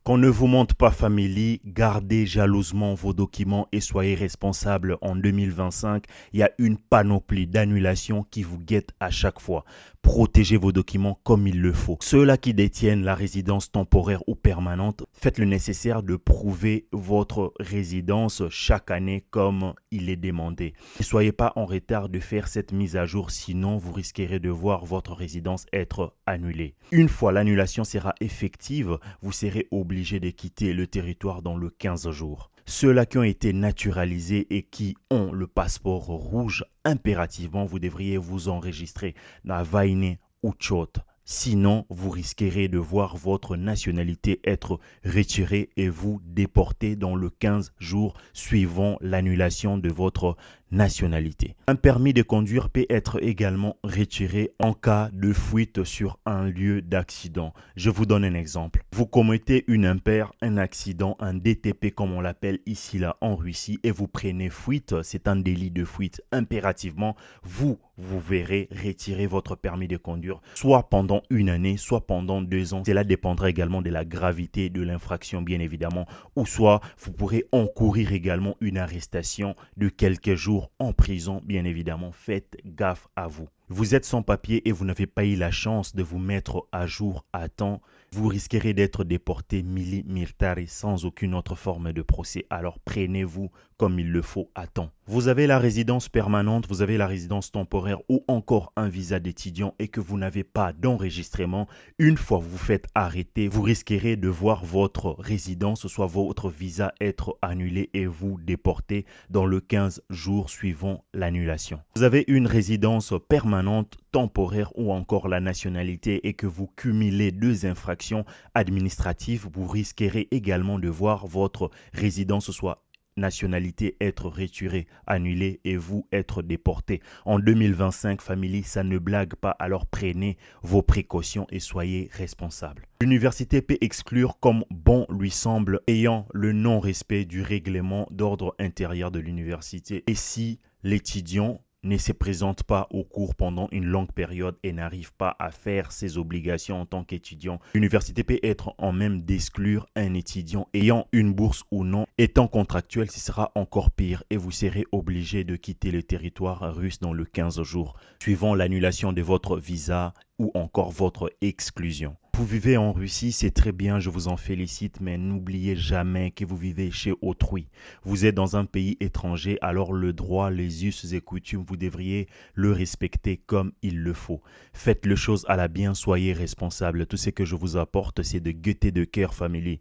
Qu'on ne vous montre pas family, gardez jalousement vos documents et soyez responsable. En 2025, il y a une panoplie d'annulations qui vous guettent à chaque fois. Protégez vos documents comme il le faut. Ceux-là qui détiennent la résidence temporaire ou permanente, faites le nécessaire de prouver votre résidence chaque année comme il est demandé. Ne soyez pas en retard de faire cette mise à jour, sinon vous risquerez de voir votre résidence être annulée. Une fois l'annulation sera effective, vous serez obligé de quitter le territoire dans le 15 jours. Ceux-là qui ont été naturalisés et qui ont le passeport rouge, impérativement, vous devriez vous enregistrer dans Vaine ou Tchot. Sinon, vous risquerez de voir votre nationalité être retirée et vous déporter dans le 15 jours suivant l'annulation de votre nationalité. Un permis de conduire peut être également retiré en cas de fuite sur un lieu d'accident. Je vous donne un exemple. Vous commettez une impaire, un accident, un DTP comme on l'appelle ici là en Russie et vous prenez fuite, c'est un délit de fuite. Impérativement, vous verrez retirer votre permis de conduire soit pendant une année, soit pendant 2 ans. Cela dépendra également de la gravité de l'infraction bien évidemment, ou soit vous pourrez encourir également une arrestation de quelques jours en prison, bien évidemment. Faites gaffe à vous. Vous êtes sans papier et vous n'avez pas eu la chance de vous mettre à jour à temps. Vous risquerez d'être déporté mili militari sans aucune autre forme de procès. Alors prenez-vous comme il le faut à temps. Vous avez la résidence permanente, vous avez la résidence temporaire ou encore un visa d'étudiant et que vous n'avez pas d'enregistrement. Une fois vous vous faites arrêter, vous risquerez de voir votre résidence, soit votre visa être annulé et vous déporter dans le 15 jours suivant l'annulation. Vous avez une résidence permanente, temporaire ou encore la nationalité et que vous cumulez 2 infractions administratives, vous risquerez également de voir votre résidence soit nationalité être retirée, annulée et vous être déporté. En 2025, famille, ça ne blague pas, alors prenez vos précautions et soyez responsables. L'université peut exclure comme bon lui semble, ayant le non-respect du règlement d'ordre intérieur de l'université. Et si l'étudiant ne se présente pas au cours pendant une longue période et n'arrive pas à faire ses obligations en tant qu'étudiant, l'université peut être en même d'exclure un étudiant ayant une bourse ou non. Étant contractuel, ce sera encore pire et vous serez obligé de quitter le territoire russe dans le 15 jours, suivant l'annulation de votre visa ou encore votre exclusion. Vous vivez en Russie, c'est très bien, je vous en félicite, mais n'oubliez jamais que vous vivez chez autrui. Vous êtes dans un pays étranger, alors le droit, les us et coutumes, vous devriez le respecter comme il le faut. Faites les choses à la bien, soyez responsable. Tout ce que je vous apporte, c'est de gaieté de cœur, famille.